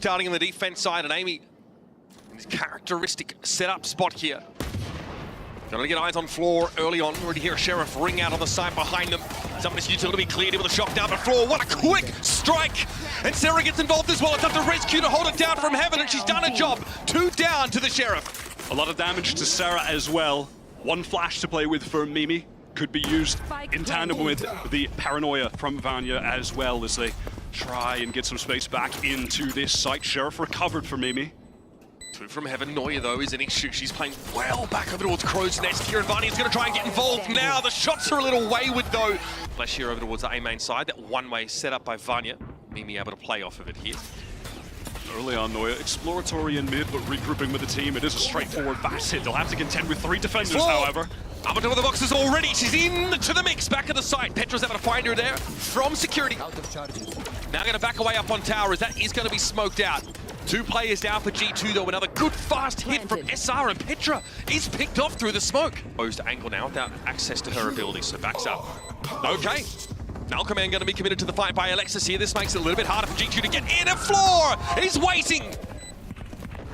Starting on the defense side, and Amy in his characteristic setup spot here. Gonna get eyes on floor early on. Already hear a Sheriff ring out on the side behind them. Some of this utility cleared with a shock down, but floor, what a quick strike! And Sarah gets involved as well. It's up to Rescue to hold it down from heaven, and she's done a job. 2 down to the Sheriff. A lot of damage to Sarah as well. 1 flash to play with for Mimi. Could be used in tandem with the paranoia from Vanya as well as they try and get some space back into this site. Sheriff recovered for Mimi. 2 from heaven. Noya, though, is in issue. She's playing well back over towards Crow's Nest here, and Vanya's going to try and get involved now. The shots are a little wayward, though. Flash here over towards the A main side. That one-way set up by Vanya. Mimi able to play off of it here. Early on, Noya, exploratory in mid, but regrouping with the team. It is a straightforward fast hit. They'll have to contend with 3 defenders, however. Up on top of the boxes already. She's into the mix, back at the site. Petra's able to find her there from security. Now going to back away up on tower, as that is going to be smoked out. 2 players down for G2, though. Another good fast hit from SR, and Petra is picked off through the smoke. Exposed angle now without access to her ability, so backs up. Okay. Malcoman going to be committed to the fight by Alexis here. This makes it a little bit harder for G2 to get in. A floor is waiting.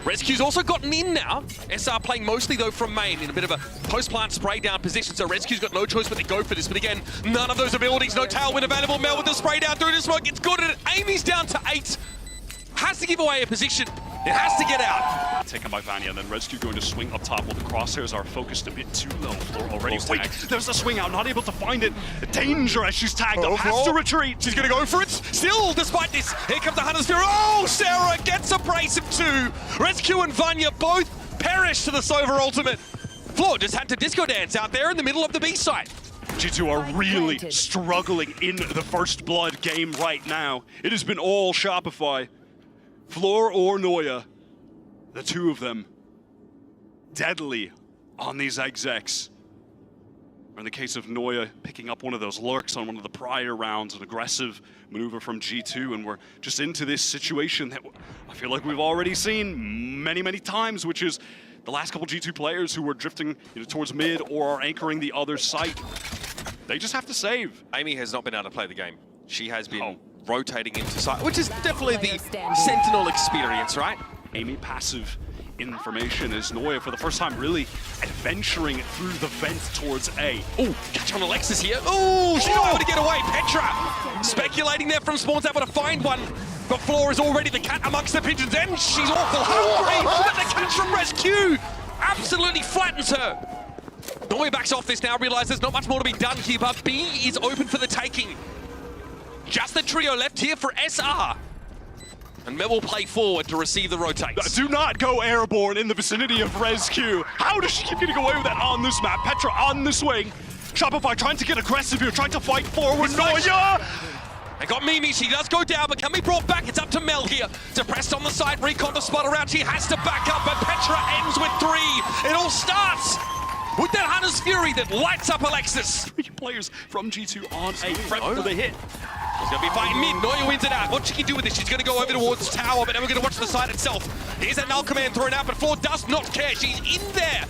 Rescue's also gotten in now. SR playing mostly, though, from main in a bit of a post-plant spray down position, so Rescue's got no choice but to go for this. But again, none of those abilities, no tailwind available. Mel with the spray down through the smoke. It's good, and Amy's down to 8. Has to give away a position. It has to get out. Taken by Vanya, and then Rescue going to swing up top while the crosshairs are focused a bit too low. Floor already tagged. There's a swing out, not able to find it. Danger as she's tagged up, has to retreat. She's gonna go for it. Still, despite this, here comes the Hunter's Fury. Oh, Sarah gets a brace of 2. Rescue and Vanya both perish to the Sova ultimate. Floor just had to disco dance out there in the middle of the B site. G2 are really struggling in the First Blood game right now. It has been all Shopify. Floor or Noya, the 2 of them, deadly on these execs. Or in the case of Noya, picking up one of those lurks on one of the prior rounds, an aggressive maneuver from G2, and we're just into this situation that I feel like we've already seen many, many times, which is the last couple G2 players who were drifting towards mid or are anchoring the other site. They just have to save. Amy has not been able to play the game. She has been rotating into site, which is definitely the Sentinel experience, right? Amy passive information as Noya for the first time really adventuring through the vent towards A. Oh, catch on Alexis here. Oh, she's not able to get away. Petra speculating there from spawns, able to find one. But Floor is already the cat amongst the pigeons, and she's awful hungry. But the catch from Rescue absolutely flattens her. Noya backs off this now, realizes there's not much more to be done here, but B is open for the taking. Just the trio left here for SR. And Mel will play forward to receive the rotates. Do not go airborne in the vicinity of Rescue. How does she keep getting away with that on this map? Petra on the swing. Shopify trying to get aggressive here, trying to fight forward. Noya! They got Mimi, she does go down, but can be brought back. It's up to Mel here. Depressed on the side, recon to spot around. She has to back up, but Petra ends with 3. It all starts with that Hunter's Fury that lights up Alexis. 3 players from G2 on a prep for the hit. She's going to be fighting mid. Noya wins it out. What she can do with this, she's going to go over towards tower, but then we're going to watch the side itself. Here's that null command thrown out, but Floor does not care. She's in there.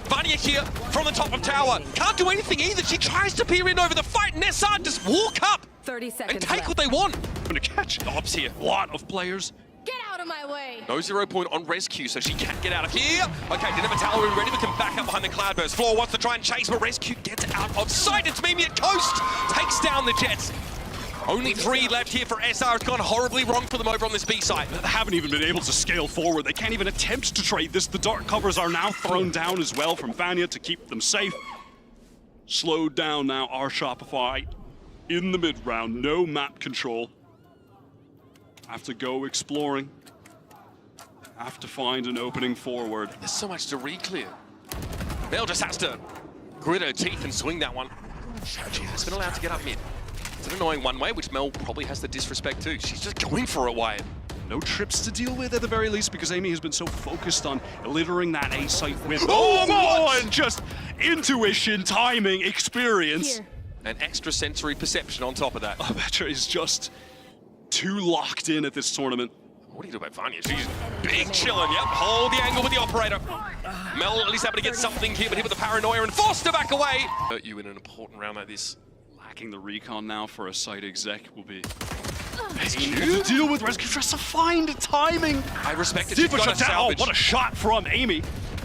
Vanya here from the top of tower. Can't do anything either. She tries to peer in over the fight, and SR just walk up 30 seconds and take left. what they want. Going to catch Dobbs here. A lot of players. Get out of my way. No 0 point on Rescue, so she can't get out of here. Okay, didn't have a tower ready, but can back up behind the Cloudburst. Floor wants to try and chase, but Rescue gets out of sight. It's Mimi at Coast. Takes down the Jets. Only 3 left here for SR. It's gone horribly wrong for them over on this B side. They haven't even been able to scale forward. They can't even attempt to trade this. The dark covers are now thrown down as well from Vanya to keep them safe. Slowed down now, our Shopify in the mid round. No map control. Have to go exploring. Have to find an opening forward. There's so much to re-clear. Mel just has to grit her teeth and swing that one. She has been allowed to get up mid. It's an annoying one way, which Mel probably has to disrespect too. She's just going for it, Wyatt. No trips to deal with at the very least because Amy has been so focused on littering that A site with and just intuition, timing, experience. Here. And extra sensory perception on top of that. Petra is just too locked in at this tournament. What do you do about Vanya? She's big chillin', yep. Hold the angle with the operator. Mel at least able to get something here, but hit with the paranoia and forced to back away. Hurt you in an important round like this. Lacking the recon now for a site exec will be To deal with Rescue, tries to find timing. I respect it. She's got to salvage. What a shot from Amy.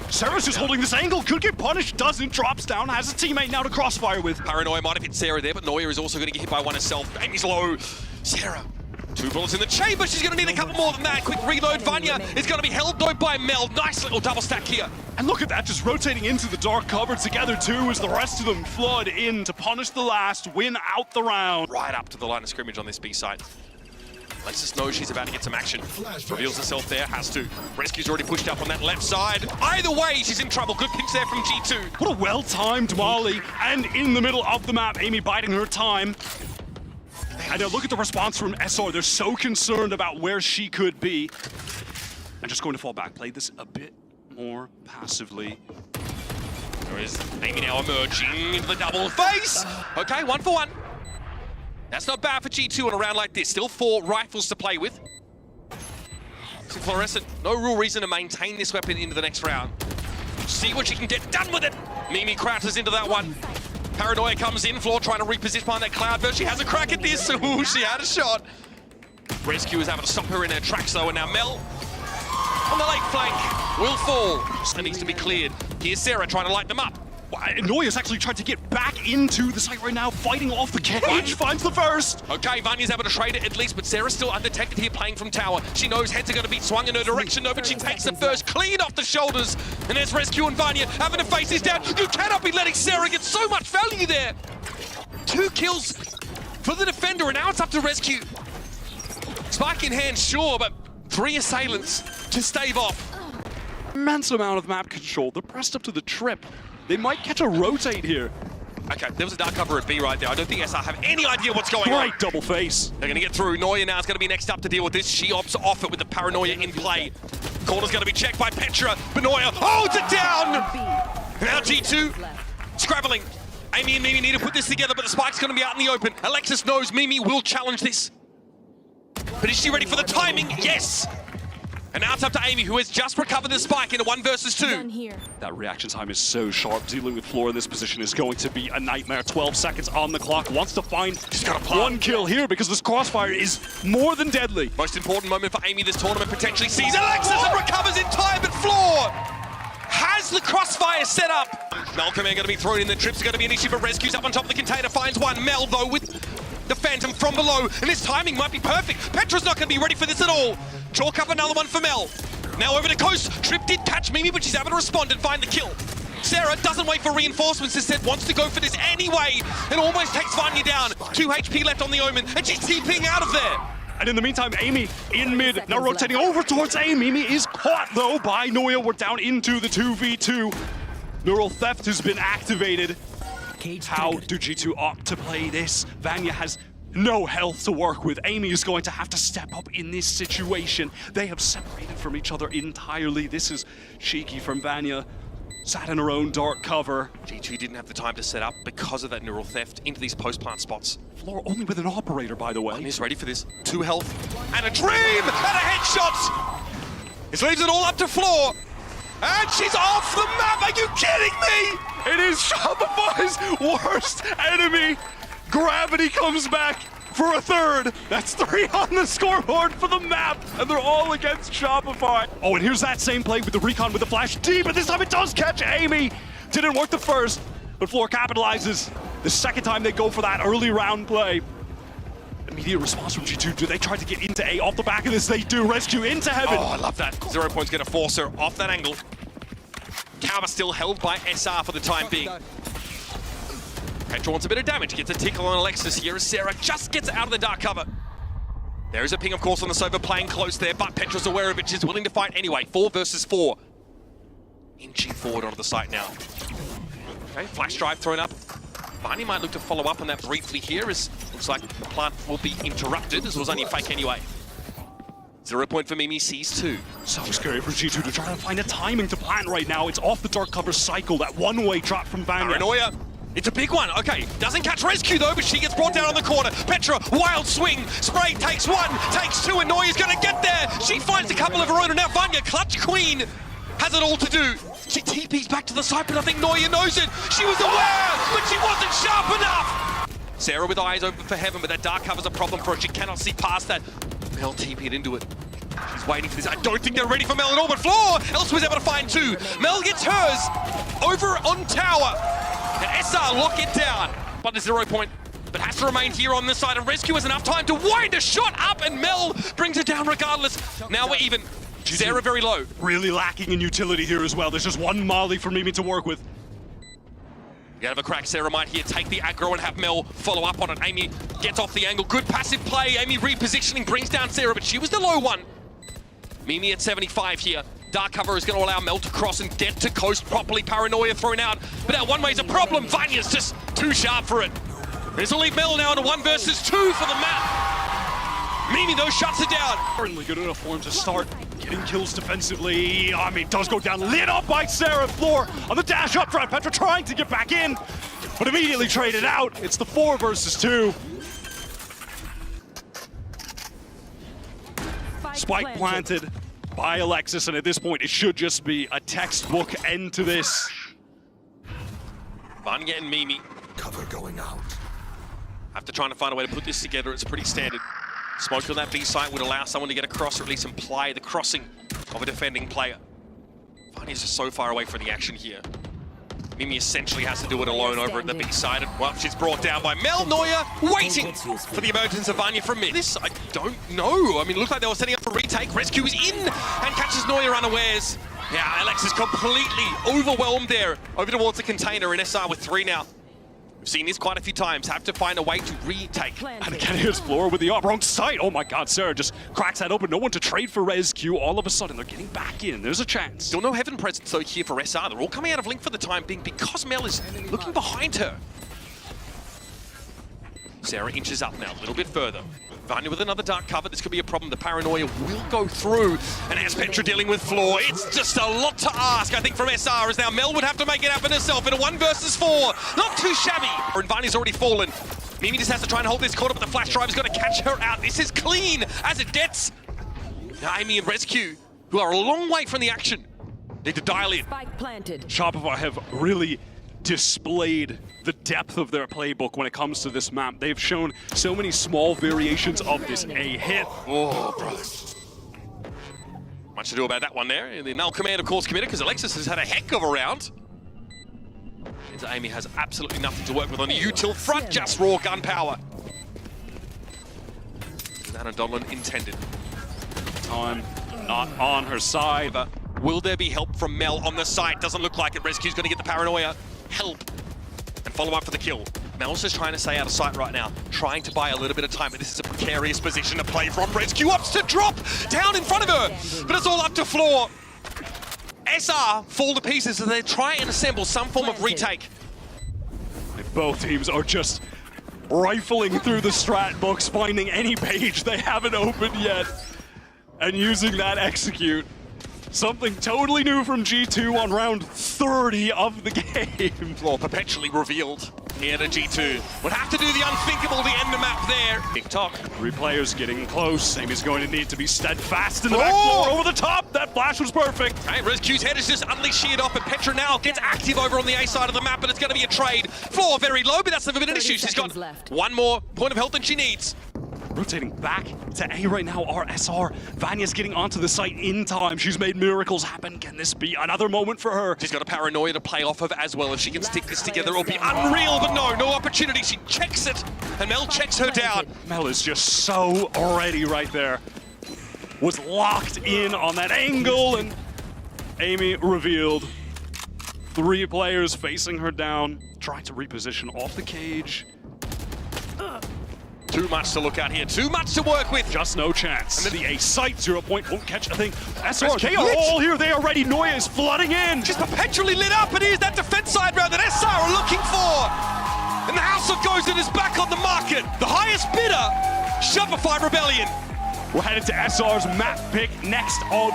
Sarah's just holding this angle, could get punished, doesn't, drops down, has a teammate now to crossfire with. Paranoia might have hit Sarah there, but Neuer is also going to get hit by one herself. Amy's low. Sarah, 2 bullets in the chamber. She's going to need a couple more than that. Quick reload. Vanya is going to be held though by Mel. Nice little double stack here. And look at that, just rotating into the dark cover together too, as the rest of them flood in to punish the last, win out the round. Right up to the line of scrimmage on this B side. Alexis knows she's about to get some action. Reveals herself there, has to. Rescue's already pushed up on that left side. Either way, she's in trouble. Good pinch there from G2. What a well-timed Molly, and in the middle of the map, Amy biding her time. And now look at the response from SR. They're so concerned about where she could be. And just going to fall back. Play this a bit more passively. There is Amy now emerging into the double face. Okay, 1 for 1. That's not bad for G2 on a round like this. Still 4 rifles to play with. Fluorescent, no real reason to maintain this weapon into the next round. See what she can get done with it. Mimi crouches into that one. Paranoia comes in, Floor trying to reposition behind that cloud burst. She has a crack at this. Ooh, she had a shot. Rescue is able to stop her in her tracks though, and now Mel on the late flank will fall. Just needs to be cleared. Here's Sarah trying to light them up. Noya's actually tried to get back into the site right now, fighting off the cage, finds the first. Okay, Vanya's able to trade it at least, but Sarah's still undetected here playing from tower. She knows heads are going to be swung in her direction though, but she takes the first clean off the shoulders. And there's Rescue and Vanya having to face this down. You cannot be letting Sarah get so much value there. 2 kills for the defender, and now it's up to Rescue. Spike in hand, sure, but 3 assailants to stave off. Immense amount of map control. They're pressed up to the trip. They might catch a rotate here. Okay, there was a dark cover at B right there. I don't think SR have any idea what's going on. Great double face. They're going to get through. Neuer now is going to be next up to deal with this. She opts off it with the Paranoia in play. Corner's going to be checked by Petra, but Neuer holds it down! Now G2 scrabbling. Amy and Mimi need to put this together, but the spike's going to be out in the open. Alexis knows Mimi will challenge this. But is she ready for the timing? Yes! And now it's up to Amy, who has just recovered the spike in a 1 versus 2. That reaction time is so sharp. Dealing with Floor in this position is going to be a nightmare. 12 seconds on the clock. Wants to find one kill here because this crossfire is more than deadly. Most important moment for Amy this tournament, potentially sees Alexis and recovers in time, but Floor has the crossfire set up. Malcolm are going to be thrown in. The trip's going to be an issue, but Rescue's up on top of the container, finds one. Mel, though, with the Phantom from below, and his timing might be perfect. Petra's not going to be ready for this at all. Chalk up another one for Mel. Now over to Coast. Trip did catch Mimi, but she's able to respond and find the kill. Sarah doesn't wait for reinforcements, instead wants to go for this anyway, and almost takes Vanya down. 2 HP left on the Omen, and she's TPing out of there. And in the meantime, Amy in mid, now rotating over towards Amy. Mimi is caught, though, by Neuer. We're down into the 2v2. Neural Theft has been activated. How do G2 opt to play this? Vanya has no health to work with. Amy is going to have to step up in this situation. They have separated from each other entirely. This is cheeky from Vanya. Sat in her own dark cover. G2 didn't have the time to set up because of that Neural Theft into these post-plant spots. Floor only with an operator, by the way. Vanya's ready for this. 2 health and a dream and a headshot. This leaves it all up to Floor. And she's off the map. Are you kidding me? It is Shopify's worst enemy. Gravity comes back for a 3rd. That's 3 on the scoreboard for the map, and they're all against Shopify. Oh, and here's that same play with the recon with the flash D, but this time it does catch Amy. Didn't work the first, but Floor capitalizes. The second time they go for that early round play. Immediate response from G2. Do they try to get into A? Off the back of this, they do. Rescue into heaven. Oh, I love that. 0 point's going to force her off that angle. Tower still held by SR for the time being. Petra wants a bit of damage, gets a tickle on Alexis here as Sarah just gets out of the dark cover. There is a ping, of course, on the Sova playing close there, but Petra's aware of it. She's willing to fight anyway. 4 versus 4. Inching forward onto the site now. Okay, flash drive thrown up. Vanya might look to follow up on that briefly here, as looks like the plant will be interrupted, as it was only a fake anyway. 0 point for Mimi, sees 2. So scary for G2 to try to find a timing to plant right now. It's off the dark cover cycle, that one-way drop from Vanya. Paranoia. It's a big one. Okay, doesn't catch Rescue though, but she gets brought down on the corner. Petra, wild swing. Spray takes 1, takes 2, and Neuer's gonna get there. She finds a couple of her own, and now Vanya, clutch queen, has it all to do. She TPs back to the site, but I think Neuer knows it. She was aware, but she wasn't sharp enough. Sarah with eyes open for heaven, but that dark cover's a problem for her. She cannot see past that. Mel TP'd into it. She's waiting for this. I don't think they're ready for Mel at all, but Floor was able to find two. Mel gets hers over on tower. And SR lock it down. But the 0 point, but has to remain here on this side. And Rescue has enough time to wind a shot up, and Mel brings it down regardless. Now we're even. Sarah very low. Really lacking in utility here as well. There's just one Molly for Mimi to work with. You have a crack. Sarah might here take the aggro and have Mel follow up on it. Amy gets off the angle. Good passive play. Amy repositioning brings down Sarah, but she was the low one. Mimi at 75 here. Dark cover is going to allow Mel to cross and get to coast properly. Paranoia thrown out, but that one way's a problem. Vanya's just too sharp for it. This will leave Mel now in a 1 versus 2 for the map. Mimi though shuts it down. Certainly good enough for him to start getting kills defensively. I mean, does go down, lit up by Sarah. Floor on the dash up front. Petra trying to get back in, but immediately traded out. It's the 4 versus 2. Spike planted by Alexis, and at this point, it should just be a textbook end to this. Vanya and Mimi. Cover going out. After trying to find a way to put this together, it's pretty standard. Smoke on that B site would allow someone to get across, or at least imply the crossing of a defending player. Vanya's just so far away from the action here. Mimi essentially has to do it alone over at the B side. And, well, she's brought down by Mel. Noya waiting for the emergence of Vanya from mid. This, I don't know. I mean, it looked like they were setting up for retake. Rescue is in and catches Noya unawares. Yeah, Alex is completely overwhelmed there. Over towards the container, and SR with 3 now. We've seen this quite a few times. Have to find a way to retake. And again, here's Floor with the wrong side. Oh my God, Sarah just cracks that open. No one to trade for Rescue. All of a sudden, they're getting back in. There's a chance. Still no heaven presence though here for SR. They're all coming out of Link for the time being because Mel is looking behind her. Sarah inches up now, a little bit further. Vanya with another dark cover. This could be a problem. The Paranoia will go through. And as Petra dealing with Floor, it's just a lot to ask, I think, from SR, as now Mel would have to make it happen herself in a 1 versus 4. Not too shabby. And Vanya's already fallen. Mimi just has to try and hold this corner, but the flash drive is going to catch her out. This is clean as it gets. Now Amy and Rescue, who are a long way from the action, need to dial in. Spike planted. Shopify have really displayed the depth of their playbook when it comes to this map. They've shown so many small variations of this A hit. Oh, brother. Much to do about that one there. And the null command, of course, committed because Alexis has had a heck of a round. And Amy has absolutely nothing to work with on the util front, just raw gun power. Anna Donlan intended. Time not on her side. Will there be help from Mel on the side? Doesn't look like it. Rescue's going to get the Paranoia. Help. And follow up for the kill. Mel's just trying to stay out of sight right now, trying to buy a little bit of time, but this is a precarious position to play from. Rescue ups to drop down in front of her, but it's all up to Floor. SR fall to pieces as they try and assemble some form of retake. Both teams are just rifling through the strat books, finding any page they haven't opened yet, and using that execute. Something totally new from G2 on round 30 of the game. Floor perpetually revealed here to G2. Would have to do the unthinkable to end the map there. TikTok. 3 players getting close. Amy's going to need to be steadfast in the back door over the top. That flash was perfect. Hey, Rescue's head is just utterly sheared off, and Petra now gets active over on the A side of the map, but it's going to be a trade. Floor very low, but that's never been an issue. She's got one more point of health than she needs. Rotating back to A right now are SR. Vanya's getting onto the site in time. She's made miracles happen. Can this be another moment for her? She's got a Paranoia to play off of as well. If she can stick this together, it'll be unreal, but no opportunity. She checks it, and Mel checks her down. Mel is just so ready right there. Was locked in on that angle, and Amy revealed. 3 players facing her down, trying to reposition off the cage. Too much to look at here, too much to work with. Just no chance. And then the A site, 0 point, won't catch a thing. SR, they are all here, they are ready. Noya is flooding in. Just perpetually lit up, and here's that defense side round that SR are looking for. And the House of Ghost is back on the market. The highest bidder, Shopify Rebellion. We're headed to SR's map pick next of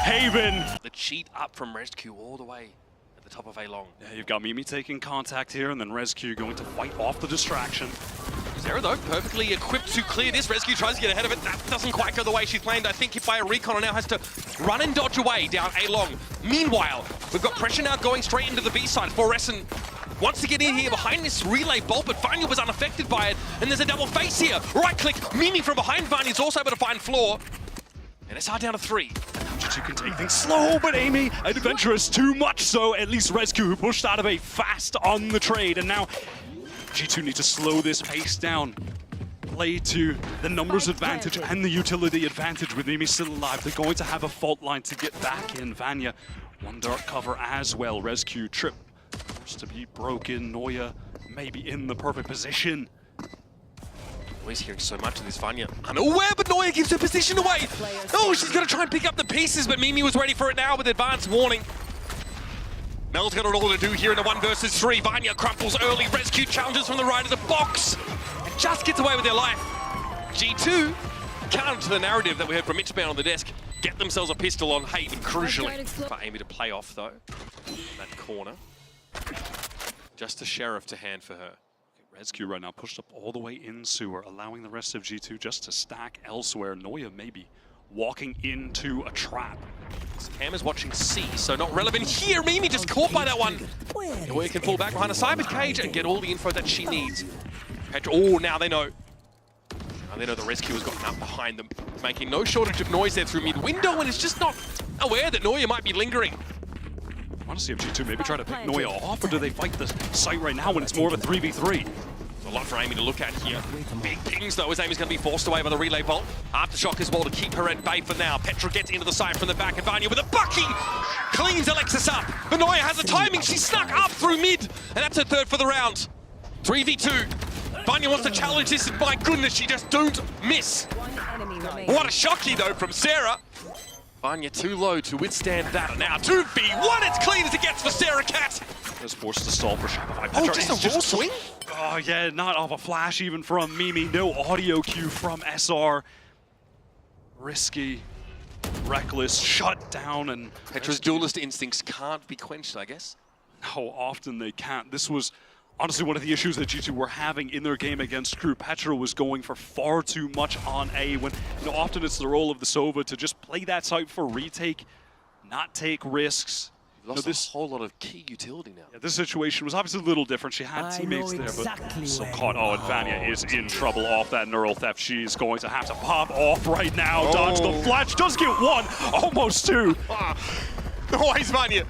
Haven. The cheat up from Rescue all the way at the top of A long. Yeah, you've got Mimi taking contact here, and then Rescue going to fight off the distraction. Sarah, though, perfectly equipped to clear this. Rescue tries to get ahead of it. That doesn't quite go the way she planned. I think by a recon now has to run and dodge away down A long. Meanwhile, we've got pressure now going straight into the B side. Fluorescent wants to get in here behind this relay bolt, but Vanya was unaffected by it. And there's a double face here. Right click, Mimi from behind Vanya is also able to find Floor. And SR down to 3. G2 can take things slow, but Amy adventurous, too much so. At least Rescue, who pushed out of a fast on the trade, and now G2 need to slow this pace down. Play to the numbers advantage and the utility advantage with Mimi still alive. They're going to have a fault line to get back in. Vanya, one dark cover as well. Rescue trip forced to be broken. Noya maybe in the perfect position. Noya's hearing so much of this. Vanya unaware, but Noya gives her position away. Oh, she's going to try and pick up the pieces, but Mimi was ready for it now with advanced warning. Mel's got it all to do here in a 1 versus 3. Vanya crumples early. Rescue challenges from the right of the box. And just gets away with their life. G2, counter to the narrative that we heard from Mitchbound on the desk, get themselves a pistol on Haven, crucially. For Amy to play off, though, that corner. Just a sheriff to hand for her. Rescue right now pushed up all the way in sewer, allowing the rest of G2 just to stack elsewhere. Noya maybe walking into a trap. Cam is watching C, so not relevant here. Mimi just caught by that one. Noya can fall back behind a cyber cage and get all the info that she needs. Oh, now they know. Now they know the Rescue has gotten up behind them, making no shortage of noise there through mid-window, and is just not aware that Noya might be lingering. I want to see if G2 maybe try to pick Noya off, or do they fight the site right now when it's more of a 3v3? There's a lot for Amy to look at here. Big pings though, as Amy's going to be forced away by the relay bolt. Aftershock as well to keep her at bay for now. Petra gets into the side from the back, and Vanya with a bucky cleans Alexis up. But Noya has the timing, she snuck up through mid, and that's her 3rd for the round. 3v2. Vanya wants to challenge this, and my goodness, she just don't miss. What a shocky though from Sarah. Vanya too low to withstand that. And now 2v1, it's clean as it gets for Sarah Cat. Was forced to stall for Shopify. Oh, just a raw swing? Oh yeah, not off a flash even from Mimi. No audio cue from SR. Risky, reckless, shut down, and Petra's duelist instincts can't be quenched, I guess. how often they can't. This was honestly one of the issues that G2 were having in their game against Crew. Petra was going for far too much on A when, often it's the role of the Sova to just play that site for retake, not take risks. Lost a whole lot of key utility now. Yeah, this situation was obviously a little different. She had teammates there, but so caught. Oh, and Vanya is in trouble off that neural theft. She's going to have to pop off right now. Dodge the flash, does get 1, almost 2. Always Vanya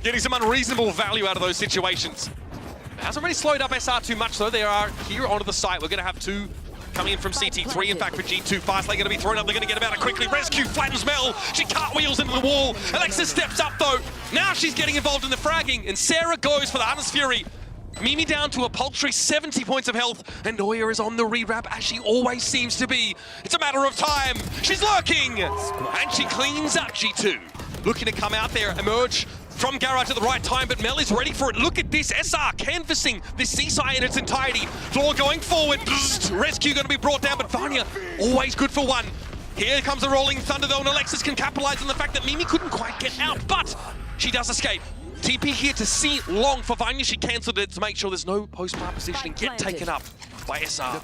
getting some unreasonable value out of those situations. It hasn't really slowed up SR too much though. They are here onto the site. We're going to have 2 coming in from CT3, in fact, for G2. Fastlane going to be thrown up. They're going to get about it quickly. Rescue flattens Mel. She cartwheels into the wall. Alexis steps up, though. Now she's getting involved in the fragging, and Sarah goes for the Hunter's Fury. Mimi down to a paltry 70 points of health, and Noya is on the rewrap, as she always seems to be. It's a matter of time. She's lurking, and she cleans up G2. Looking to come out there, emerge from Garage at the right time, but Mel is ready for it. Look at this, SR canvassing this seaside in its entirety. Floor going forward, Rescue going to be brought down, but Vanya always good for 1. Here comes the rolling thunder though, and Alexis can capitalize on the fact that Mimi couldn't quite get out, but she does escape. TP here to see long for Vanya. She cancelled it to make sure there's no post-part positioning get taken up by SR.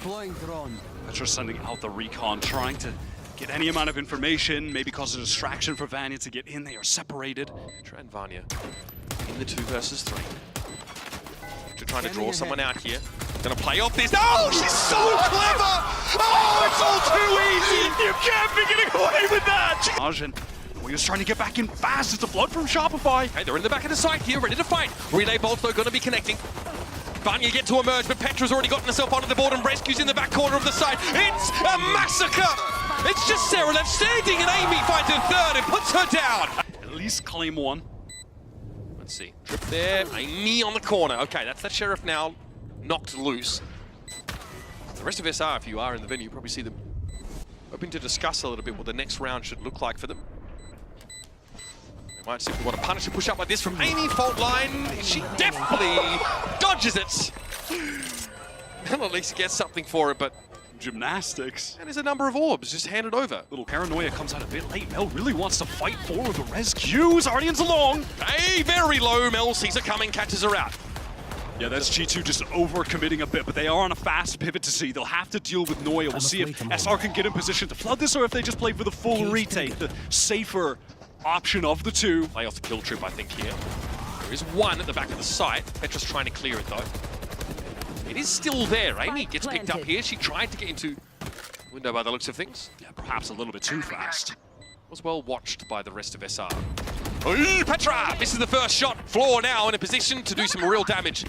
Petra sending out the recon, trying to get any amount of information, maybe cause a distraction for Vanya to get in. They are separated. Petra and Vanya in the 2 versus 3. Petra trying to draw someone out here. Gonna play off this. Oh, she's so clever! Oh, it's all too easy! You can't be getting away with that! Arjun, he was trying to get back in fast. It's a flood from Shopify. Hey, they're in the back of the site here, ready to fight. Relay bolts though gonna be connecting. Vanya get to emerge, but Petra's already gotten herself onto the board, and Rescue's in the back corner of the site. It's a massacre! It's just Sarah left standing, and Amy finds her 3rd and puts her down. At least claim 1. Let's see. Trip there, Amy on the corner. Okay, that's that Sheriff now knocked loose. The rest of SR, if you are in the venue, you probably see them hoping to discuss a little bit what the next round should look like for them. They might simply want to punish a push up like this from Amy. Fault line. She definitely dodges it. And at least gets something for it, but Gymnastics. and there's a number of orbs just handed over. Little paranoia comes out a bit late. Mel really wants to fight for the Rescues. Guardians along. Hey, very low. Mel sees it coming, catches her out. Yeah, that's G2 just over-committing a bit, but they are on a fast pivot to C. They'll have to deal with Noya. We'll see if SR can get in position to flood this, or if they just play for the full retake, the safer option of the 2. Play off the kill trip, I think, here. There is one at the back of the site. Petra's trying to clear it though. It is still there. Amy gets picked up here. She tried to get into window by the looks of things. Yeah, perhaps a little bit too fast. Was well watched by the rest of SR. Ooh, Petra misses the first shot. Floor now in a position to do some real damage.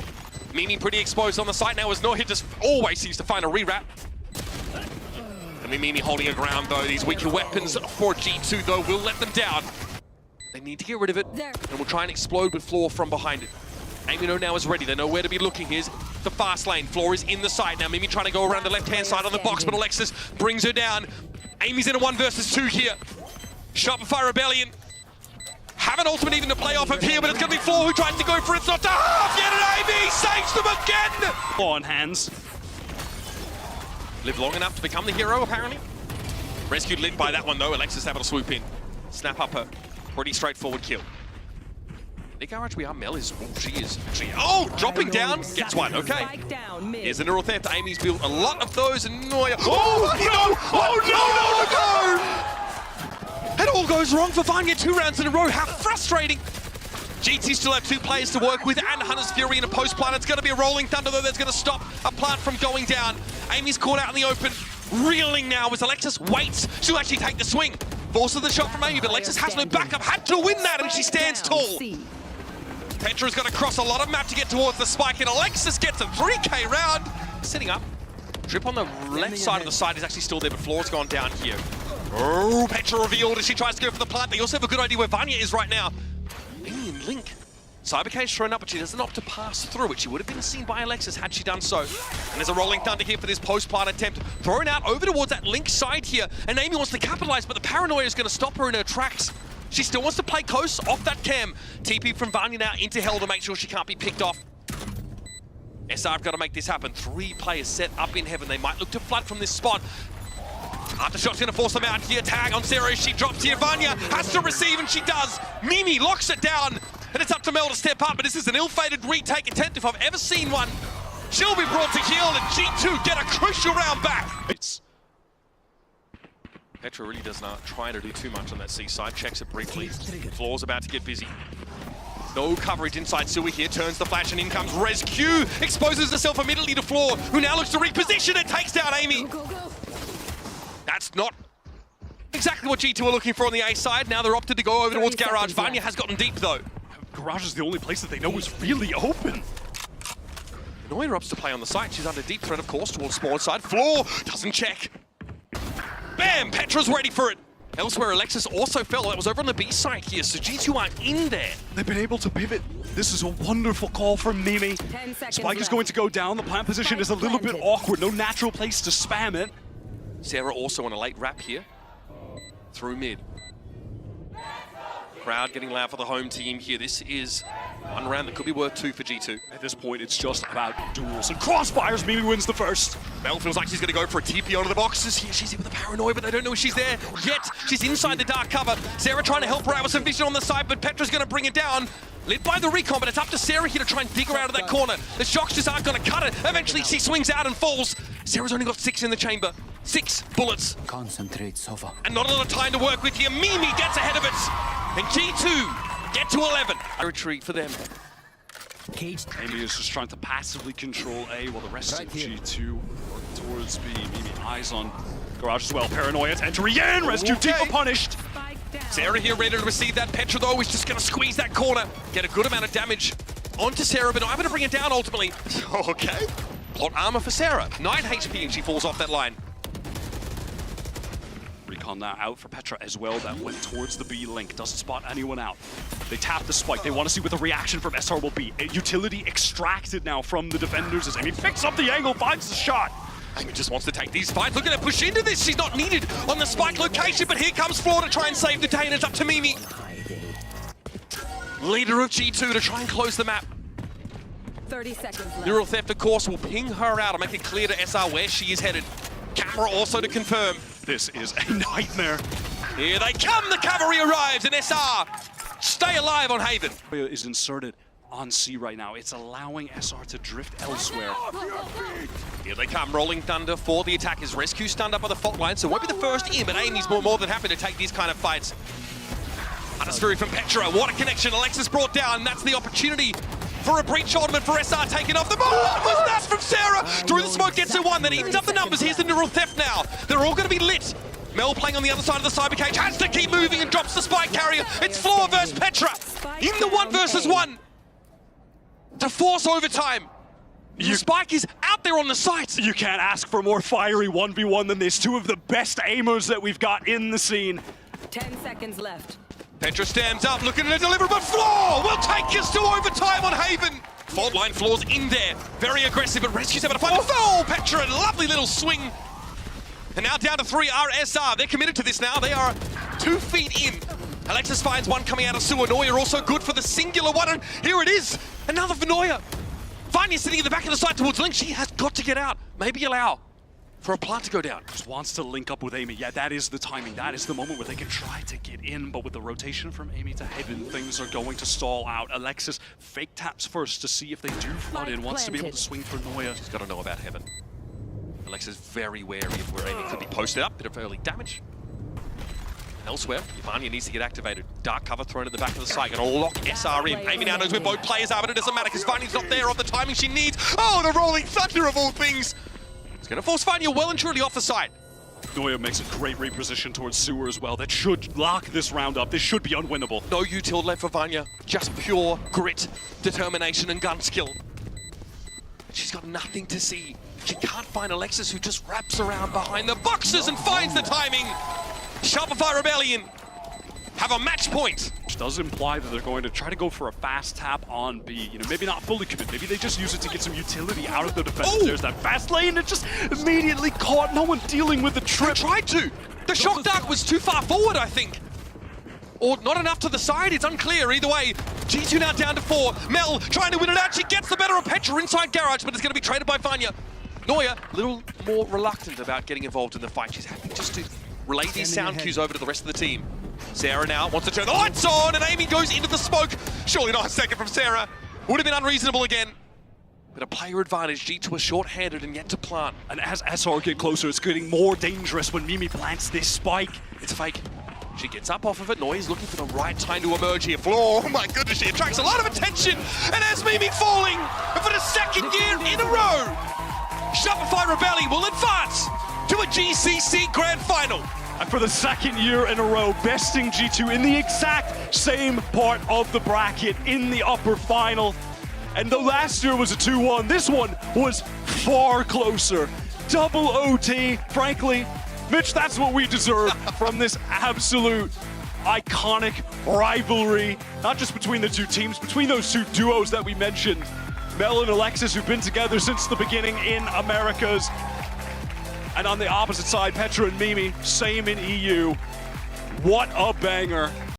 Mimi pretty exposed on the site now as Nohit just always seems to find a rewrap. And Mimi holding her ground though. These weaker weapons for G2 though will let them down. They need to get rid of it and will try and explode with Floor from behind it. Amy now is ready. They know where to be looking. Here's the fast lane. Floor is in the side now. Mimi trying to go around the left-hand side on the box, but Alexis brings her down. Amy's in a 1 versus 2 here. Shopify Rebellion. Have an ultimate even to play off of here, but it's going to be Floor who tries to go for it. It's not to half yet, and Amy saves them again! On hands. Lived long enough to become the hero, apparently. Rescued lit by that one, though. Alexis able to swoop in. Snap up her. Pretty straightforward kill. Nick HBR Mel is, she is actually, dropping down, gets one, okay. Here's the neural theft. Amy's built a lot of those, and Noya, It all goes wrong for Vanya 2 rounds in a row. How frustrating. GT still have 2 players to work with, and Hunter's Fury in a post plant. It's going to be a rolling thunder, though. That's going to stop a plant from going down. Amy's caught out in the open. Reeling now as Alexis waits. She'll actually take the swing. Forces the shot from Amy, but Alexis has no backup. Had to win that, and she stands tall. Petra's got to cross a lot of map to get towards the spike, and Alexis gets a 3K round. Setting up. Drip on the left side of the side is actually still there, but Floor's gone down here. Oh, Petra revealed as she tries to go for the plant. They also have a good idea where Vanya is right now. Amy and Link. Cybercade's thrown up, but she doesn't opt to pass through it. She would have been seen by Alexis had she done so. And there's a rolling thunder here for this post-plant attempt. Thrown out over towards that Link side here, and Amy wants to capitalize, but the paranoia is going to stop her in her tracks. She still wants to play close off that cam. TP from Vanya now into hell to make sure she can't be picked off. SR have got to make this happen. 3 players set up in heaven. They might look to flood from this spot. Aftershot's going to force them out here. Tag on Zero. She drops here. Vanya has to receive, and she does. Mimi locks it down, and it's up to Mel to step up. But this is an ill-fated retake attempt if I've ever seen one. She'll be brought to heel, and G2 get a crucial round back. Petra really does not try to do too much on that C side. Checks it briefly. Floor's about to get busy. No coverage inside Sui here. Turns the flash and in comes Rescue. Exposes herself immediately to Floor, who now looks to reposition and takes down Amy. That's not exactly what G2 are looking for on the A side. Now they're opted to go over towards Garage. Vanya has gotten deep though. Garage is the only place that they know is really open. Noya opts to play on the site. She's under deep threat, of course, towards spawn side. Floor doesn't check. Bam! Petra's ready for it. Elsewhere, Alexis also fell. That was over on the B side here, so G2 aren't in there. They've been able to pivot. This is a wonderful call from Mimi. Spike is going to go down. The plant position is a little bit awkward. No natural place to spam it. Sarah also on a late wrap here. Through mid. Crowd getting loud for the home team here. This is one round that could be worth 2 for G2. At this point, it's just about duels and crossfires. Mimi wins the first. Mel feels like she's going to go for a TP onto the boxes here. She's here with the paranoia, but they don't know she's there yet. She's inside the dark cover. Sarah trying to help her out with some vision on the side, but Petra's going to bring it down. Lit by the recon, but it's up to Sarah here to try and dig her out of that corner. The shocks just aren't going to cut it. Eventually, she swings out and falls. Sarah's only got 6 in the chamber. 6 bullets. Concentrate, Sova. And not a lot of time to work with here. Mimi gets ahead of it. And G2 get to 11. A retreat for them. Amy is just trying to passively control A while the rest of G2 work towards B. Mimi eyes on Garage as well. Paranoia to enter in. Rescue Diva punished. Sarah here ready to receive that. Petra, though, is just going to squeeze that corner. Get a good amount of damage onto Sarah, but not able to bring it down ultimately. Okay. Plot armor for Sarah. 9 HP and she falls off that line. Recon now out for Petra as well. That went towards the B link. Doesn't spot anyone out. They tap the spike. They want to see what the reaction from SR will be. Utility extracted now from the defenders as Amy picks up the angle, finds the shot. Amy just wants to take these fights. Look at her push into this. She's not needed on the spike location, but here comes Floor to try and save the day, and it's up to Mimi. Leader of G2 to try and close the map. 30 seconds left. Neural theft, of course, will ping her out and make it clear to SR where she is headed. Camera also to confirm. This is a nightmare. Here they come. The cavalry arrives, and SR stay alive on Haven. Is inserted on C right now. It's allowing SR to drift elsewhere. Here they come, rolling thunder for the attackers. Rescue stunned up by the fault line, so won't be the first in, but Amy's more than happy to take these kind of fights. Fury from Petra, what a connection. Alexis brought down, that's the opportunity for a breach ornament for SR taking off the ball. What was that from Sarah? Through the smoke, gets her one, then evens up the numbers. Here's the neural theft now. They're all going to be lit. Mel playing on the other side of the cyber cage, has to keep moving and drops the spike carrier. It's Floor versus Petra in the 1 versus 1 to force overtime. The spike is out there on the site. You can't ask for more fiery 1v1 than this. Two of the best aimers that we've got in the scene. 10 seconds left. Petra stands up, looking to deliver, but Floor will take us to overtime on Haven. Fault line Floor's in there, very aggressive, but Rescue's able to find the foul. Petra, a lovely little swing. And now down to 3 RSR. They're committed to this now. They are 2 feet in. Alexis finds one coming out of sewer. Neuer also good for the singular one. And here it is, another for Neuer. Vanya sitting in the back of the site towards Link. She has got to get out. Maybe allow for a plant to go down. Just wants to link up with Amy. Yeah, that is the timing. That is the moment where they can try to get in. But with the rotation from Amy to Haven, things are going to stall out. Alexis fake taps first to see if they do flood in. Wants to be able to swing for Neuer. She's got to know about Heaven. Alexis very wary of where Amy could be posted up. Bit of early damage. Elsewhere, Vanya needs to get activated. Dark cover thrown at the back of the site. Gonna lock SR in. Amy now knows where both players are, but it doesn't matter because Vanya's not there on the timing she needs. Oh, the rolling thunder of all things. It's gonna force Vanya well and truly off the site. Neuer makes a great reposition towards sewer as well. That should lock this round up. This should be unwinnable. No util left for Vanya. Just pure grit, determination, and gun skill. She's got nothing to see. She can't find Alexis, who just wraps around behind the boxes and finds the timing. Shopify Rebellion have a match point. Which does imply that they're going to try to go for a fast tap on B. You know, maybe not fully commit. Maybe they just use it to get some utility out of the defense. Oh. There's that fast lane that just immediately caught. No one dealing with the trip. They tried to. The shock dark was too far forward, I think. Or not enough to the side, it's unclear. Either way, G2 now down to 4. Mel trying to win it out. She gets the better of Petra inside garage, but it's going to be traded by Vanya. Neuer, a little more reluctant about getting involved in the fight. She's happy just to relay these sound cues over to the rest of the team. Sarah now wants to turn the lights on, and Amy goes into the smoke. Surely not a second from Sarah. Would have been unreasonable again. But a player advantage, G2 are short-handed and yet to plant. And as SR get closer, it's getting more dangerous when Mimi plants this spike. It's a fake. She gets up off of it. Neuer's looking for the right time to emerge here. Floor, oh my goodness, she attracts a lot of attention. And there's Mimi falling for the 2nd year in a row. Shopify Rebellion will advance to a GCC Grand Final. And for the 2nd year in a row, besting G2 in the exact same part of the bracket in the upper final. And though last year was a 2-1, this one was far closer. Double OT, frankly. Mitch, that's what we deserve from this absolute iconic rivalry, not just between the two teams, between those two duos that we mentioned. Mel and Alexis, who've been together since the beginning in Americas. And on the opposite side, Petra and Mimi, same in EU. What a banger.